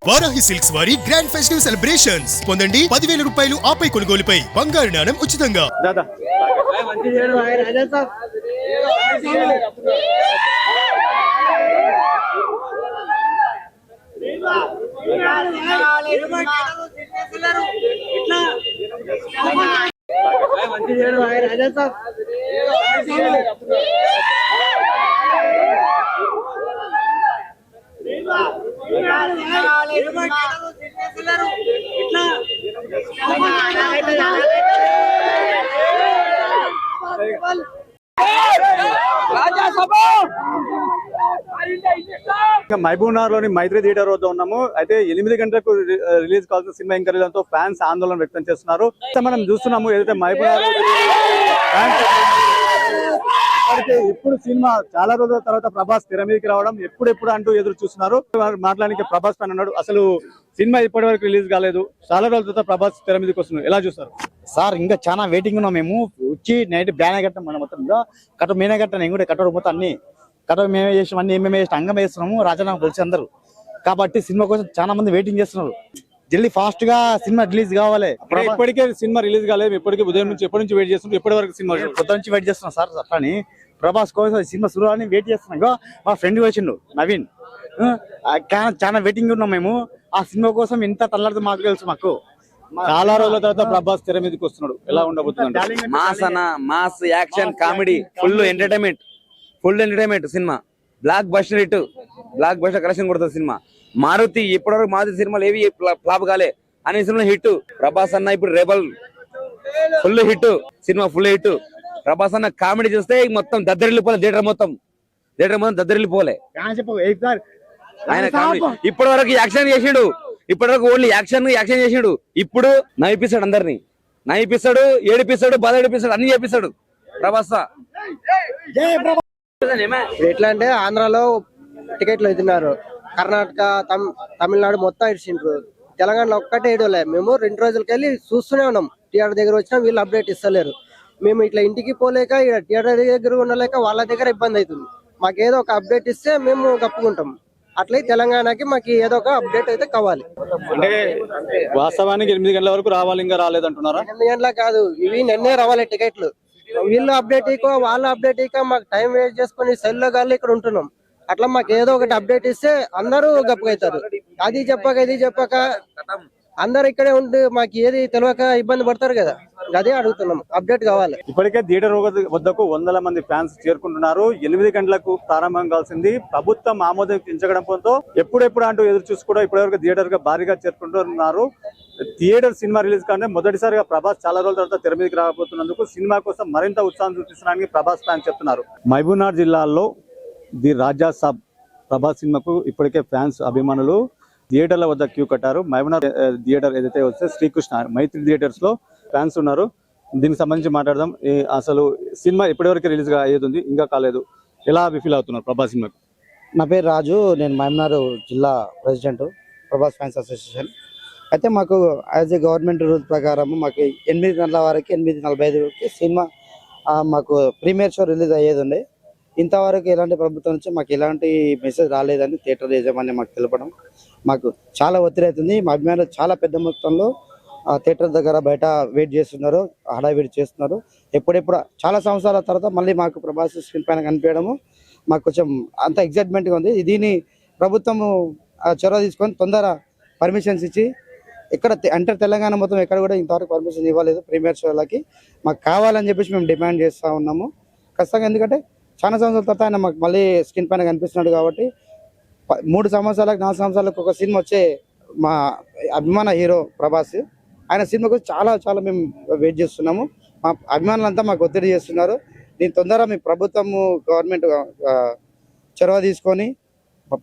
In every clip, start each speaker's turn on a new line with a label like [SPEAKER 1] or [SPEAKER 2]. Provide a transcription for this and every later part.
[SPEAKER 1] Varahi silks వారి grand festive celebrations పొందండి 10,000 రూపాయలు ఆపై కొనుగోలుపై బంగారు నాణెం ఉచితంగా.
[SPEAKER 2] మహబూబ్నగర్ లోని మైత్రి థియేటర్ వద్ద ఉన్నాము. అయితే 8 గంటలకు రిలీజ్ కావాల్సిన సినిమా ఇంకా రిలీజ్ ఫ్యాన్స్ ఆందోళన వ్యక్తం చేస్తున్నారు. మనం చూస్తున్నాము ఏదైతే మహబూబ్నగర్ ఇప్పుడు సినిమా చాలా రోజుల తర్వాత ప్రభాస్ తెర మీదకి రావడం ఎప్పుడెప్పుడు అంటూ ఎదురు చూస్తున్నారు. మాట్లాడానికి ప్రభాస్ పని అన్నాడు. అసలు సినిమా ఇప్పటి వరకు రిలీజ్ కాలేదు, చాలా రోజుల తర్వాత ప్రభాస్ తెర మీదకి వస్తున్నారు. ఎలా చూస్తారు
[SPEAKER 3] సార్? ఇంకా చాలా వెయిటింగ్ ఉన్నాం మేము. వచ్చి నైట్ బ్యానే కట్టాం, మన మొత్తం కట్ట మేనే కట్టాను, నేను కూడా కట్టడం మొత్తం అన్ని కట్ట మేమే చేసాం, అన్ని మేమే చేస్తాం, అంగం వేస్తున్నాము. రాజానామా తెలిసి అందరూ కాబట్టి సినిమా కోసం చాలా మంది వెయిటింగ్ చేస్తున్నారు. జల్దీ ఫాస్ట్ గా సినిమా రిలీజ్ కావాలి.
[SPEAKER 2] ఇప్పటికే సినిమా రిలీజ్ కాలేదు, ఇప్పటికే ఉదయం నుంచి ఎప్పటి నుంచి వెయిట్ చేస్తున్నాం, ఇప్పటి వరకు సినిమా
[SPEAKER 3] కొత్త నుంచి వెయిట్ చేస్తున్నాం సార్. అట్లాని ప్రభాస్ కోసం సినిమా శురు అని వెయిట్ చేస్తున్నాం. మా ఫ్రెండ్ వచ్చిండు నవీన్, చాలా వెయిటింగ్ ఉన్నాం మేము. ఆ సినిమా కోసం ఇంత తల్లడితే మాకు తెలుసు. మాకు
[SPEAKER 2] చాలా రోజుల తర్వాత ప్రభాస్ తెర మీదకి వస్తున్నాడు. ఎలా ఉండబోతుంది?
[SPEAKER 4] మాస్ అన్న, mass action comedy, full entertainment cinema. Block buster hit, block buster collection కొడుతుంది సినిమా. మారుతి ఇప్పటివరకు మారుతి సినిమాలు ఏవి ఫ్లాప్ కాలే, అనే సినిమా హిట్. ప్రభాస్ అన్న ఇప్పుడు rebel full hit cinema, full hit. Prabhas అన్న కామెడీ చూస్తే మొత్తం దద్దరిల్లిపోలే, థియేటర్ మొత్తం దద్దరిల్లిపోలే. ఆయన కామెడీ ఇప్పటి వరకు యాక్షన్ చేసిండు, ఇప్పటి వరకు ఓన్లీ యాక్షన్ చేసిండు. ఇప్పుడు నవ్విపిస్తాడు, అందరినీ నవ్విపిస్తాడు, ఏడిపిస్తాడు, బాధ ఏడిపిస్తాడు, అన్ని చేపిస్తాడు ప్రభాస్.
[SPEAKER 5] ఎట్లా అంటే ఆంధ్రాలో టికెట్లు ఇస్తున్నారు, కర్ణాటక తమిళనాడు మొత్తం ఇచ్చిండ్రు, తెలంగాణలో ఒక్కటే ఇడలే. మేము 2 రోజులకి వెళ్ళి చూస్తూనే ఉన్నాం. థియేటర్ దగ్గర వచ్చినా వీళ్ళు అప్డేట్ ఇస్తలేరు. మేము ఇట్లా ఇంటికి పోలేక థియేటర్ దగ్గర ఉండలేక వాళ్ళ దగ్గర ఇబ్బంది అవుతుంది. మాకు ఏదో ఒక అప్డేట్ ఇస్తే మేము కప్పుకుంటాం. అట్లే తెలంగాణకి మాకు ఏదో ఒక అప్డేట్ అయితే కావాలి.
[SPEAKER 2] అంటే వాస్తవానికి 8 గంటల వరకు రావాలి, ఇంకా రాలేదంటున్నారా?
[SPEAKER 5] 8 గంటల కాదు, ఇవి నిన్నే రావాలి టికెట్లు. వీళ్ళు అప్డేట్ ఇకో వాళ్ళు అప్డేట్ ఇక మాకు టైం వేస్ట్ చేసుకుని సెల్లో గాలి ఇక్కడ ఉంటున్నాం. అట్లా మాకు ఏదో ఒకటి అప్డేట్ ఇస్తే అందరూ గప్పగవుతారు. అది చెప్పక ఇది చెప్పక అందరు ఇక్కడే ఉండి మాకు ఏది తెలియక ఇబ్బంది పడతారు కదా, అదే అడుగుతున్నాం, అప్డేట్ కావాలి.
[SPEAKER 2] ఇప్పటికే థియేటర్ వద్దకు 100 మంది ఫ్యాన్స్ చేరుకుంటున్నారు. 8 గంటలకు ప్రారంభం కావాల్సింది ప్రభుత్వం ఆమోదించడంతో ఎప్పుడెప్పుడు అంటూ ఎదురు చూసి కూడా ఇప్పటివరకు థియేటర్ గా భారీగా చేరుకుంటున్నారు. థియేటర్ సినిమా రిలీజ్ కానీ మొదటిసారిగా ప్రభాస్ చాలా రోజుల తర్వాత తెర మీదకి రాబోతున్నందుకు సినిమా కోసం మరింత ఉత్సాహం చూపిస్తున్నారని ప్రభాస్ ఫ్యాన్స్ చెప్తున్నారు. మహబూబ్నగర్ జిల్లాలో ది రాజా సాబ్ ప్రభాస్ సినిమాకు ఇప్పటికే ఫ్యాన్స్ అభిమానులు థియేటర్ల వద్ద క్యూ కట్టారు. మహబూబ్నగర్ థియేటర్ ఏదైతే వస్తే శ్రీకృష్ణ మైత్రి థియేటర్స్ లో ఫ్యాన్స్ ఉన్నారు. దీనికి సంబంధించి మాట్లాడదాం. అసలు సినిమా ఇప్పటివరకు రిలీజ్ అయ్యేది, ఇంకా కాలేదు. ఎలా ఫీల్ అవుతున్నారు ప్రభాస్ సినిమాకు?
[SPEAKER 3] నా పేరు రాజు, నేను మహబూబ్నగర్ జిల్లా ప్రెసిడెంట్ ప్రభాస్ ఫ్యాన్స్ అసోసియేషన్. అయితే మాకు యాజ్ ఏ గవర్నమెంట్ రూల్ ప్రకారం మాకు 8 గంటల వరకు 8:45 సినిమా మాకు ప్రీమియర్ షో రిలీజ్ అయ్యేది ఉండే. ఇంతవరకు ఎలాంటి ప్రభుత్వం నుంచి మాకు ఎలాంటి మెసేజ్ రాలేదని థియేటర్ యాజమాన్యం మాకు తెలపడం మాకు చాలా ఒత్తిడి అవుతుంది. మా అభిమానులు చాలా పెద్ద మొత్తంలో థియేటర్ దగ్గర బయట వెయిట్ చేస్తున్నారు, హడావిడి చేస్తున్నారు. ఎప్పుడెప్పుడు చాలా సంవత్సరాల తర్వాత మళ్ళీ మాకు ప్రభాస్ స్క్రీన్ పైన కనిపించడము మాకు కొంచెం అంత ఎగ్జైట్మెంట్గా ఉంది. దీన్ని ప్రభుత్వము చొరవ తీసుకొని తొందర పర్మిషన్స్ ఇచ్చి, ఇక్కడ అంటే తెలంగాణ మొత్తం ఎక్కడ కూడా ఇంతవరకు పర్మిషన్ ఇవ్వలేదు ప్రీమియర్ షోలకి. మాకు కావాలని చెప్పేసి మేము డిమాండ్ చేస్తూ ఉన్నాము ఖచ్చితంగా. ఎందుకంటే చాలా సంవత్సరాల తర్వాత ఆయన మాకు మళ్ళీ స్క్రీన్ పైన కనిపిస్తున్నాడు కాబట్టి 3 సంవత్సరాలకు 4 సంవత్సరాలకు ఒక సినిమా వచ్చే మా అభిమాన హీరో ప్రభాస్, ఆయన సినిమా కోసం చాలా చాలా మేము వెయిట్ చేస్తున్నాము. మా అభిమానులంతా మాకు ఒత్తిడి చేస్తున్నారు. దీని తొందరగా మీ ప్రభుత్వము గవర్నమెంట్ చొరవ తీసుకొని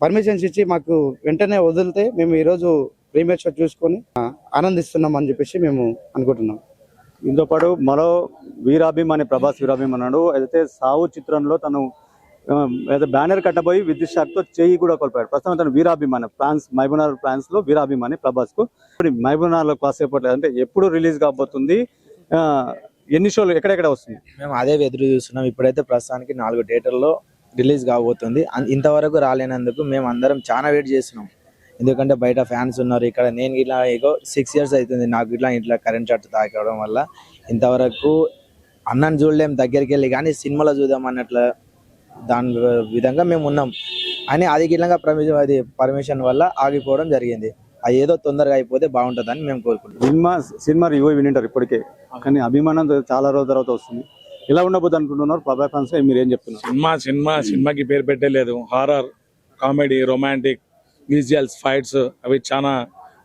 [SPEAKER 3] పర్మిషన్స్ ఇచ్చి మాకు వెంటనే వదిలితే మేము ఈరోజు ప్రీమియర్ షో చూసుకొని ఆనందిస్తున్నాం అని చెప్పేసి మేము అనుకుంటున్నాం.
[SPEAKER 2] దీంతో పాటు మరో వీరాభిమాని ప్రభాస్ వీరాభిమానుడు ఏదైతే సావు చిత్రంలో తను ఏదో బ్యానర్ కట్టబోయి విద్యుత్ షాక్ తో చేయి కూడా కోల్పోయాడు. ప్రస్తుతం తను వీరాభిమాని ఫ్రాన్స్ మహబూబ్నగర్ ఫ్రాన్స్ లో వీరాభిమాని ప్రభాస్ కు మహబూబ్నగర్ లో కాసేపట్లేదు. అంటే ఎప్పుడు రిలీజ్ కాబోతుంది, ఎన్ని షోలు ఎక్కడెక్కడ వస్తుంది?
[SPEAKER 6] మేము అదే ఎదురు చూస్తున్నాం. ఇప్పుడైతే ప్రస్తుతానికి 4 థియేటర్లో రిలీజ్ కాబోతుంది. ఇంతవరకు రాలేనందుకు మేము అందరం చాలా వెయిట్ చేస్తున్నాం. ఎందుకంటే బయట ఫ్యాన్స్ ఉన్నారు. ఇక్కడ నేను ఇట్లా 6 years అవుతుంది నాకు ఇట్లా కరెంట్ షాట్ తాకడం వల్ల. ఇంతవరకు అన్నని చూడలేం దగ్గరికి వెళ్ళి, కానీ సినిమాలో చూద్దాం అన్నట్ల దాని విధంగా మేము ఉన్నాం అని అధికంగా పర్మిషన్ వల్ల ఆగిపోవడం జరిగింది. అది ఏదో తొందరగా అయిపోతే బాగుంటుందని మేము కోరుకుంటున్నాం.
[SPEAKER 2] సినిమా రివ్యూ వినింటారు ఇప్పటికే, కానీ అభిమానం చాలా రోజుల తర్వాత వస్తుంది. ఇలా ఉండబోద్దు అనుకుంటున్నారు ప్రభాస్ ఫ్యాన్స్, మీరు ఏం చెప్తున్నారు?
[SPEAKER 7] సినిమాకి పేరు పెట్టలేదు. Horror, comedy, romantic, visuals, fights అవి చాలా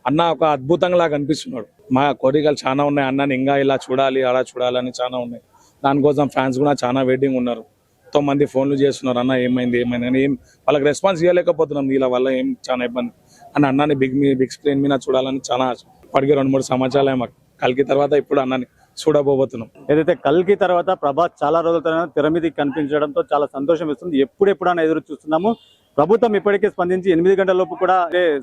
[SPEAKER 7] అన్న ఒక అద్భుతంగా కనిపిస్తున్నాడు. మా కోరికలు చాలా ఉన్నాయి అన్నని ఇంకా ఇలా చూడాలి అలా చూడాలని చాలా ఉన్నాయి. దానికోసం ఫ్యాన్స్ కూడా చాలా వెయిటింగ్ ఉన్నారు. ఎంతో మంది ఫోన్లు చేస్తున్నారు, అన్న ఏమైంది అని. వాళ్ళకి రెస్పాన్స్ ఇవ్వలేకపోతున్నాం, వీళ్ళ వల్ల ఏం చాలా ఇబ్బంది అని. అన్నని బిగ్ స్క్రీన్ మీద చూడాలని చాలా ఆశ. ఇప్పటికే 2-3 సంవత్సరాలే మాకు. కల్కి తర్వాత ఇప్పుడు అన్నని చూడబోతున్నాం.
[SPEAKER 2] ఏదైతే కల్కి తర్వాత ప్రభాస్ చాలా రోజుల తర్వాత తెర మీదకి కనిపించడంతో చాలా సంతోషం ఇస్తుంది. ఎప్పుడెప్పుడన్నా ఎదురు చూస్తున్నాము. ప్రభుత్వం ఇప్పటికే స్పందించి 8 గంటల లోపు కూడా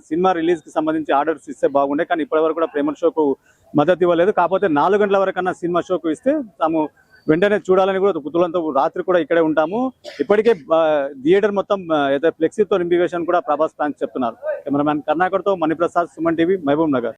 [SPEAKER 2] సినిమా రిలీజ్ కి సంబంధించి ఆర్డర్స్ ఇస్తే బాగుండే, కానీ ఇప్పటి వరకు కూడా ప్రేమ షోకు మద్దతు ఇవ్వలేదు. కాకపోతే 4 గంటల వరకన్నా సినిమా షోకు ఇస్తే తాము వెంటనే చూడాలని కూడా కుతూహలంతో రాత్రి కూడా ఇక్కడే ఉంటాము. ఇప్పటికే థియేటర్ మొత్తం ఏదైతే ఫ్లెక్సీతో నింపివేషన్ కూడా ప్రభాస్ ఫ్యాన్స్ చెప్తున్నారు. కెమెరామ్యాన్ కర్ణాకర్తో మణిప్రసాద్, సుమన్ టీవీ, మహబూబ్ నగర్.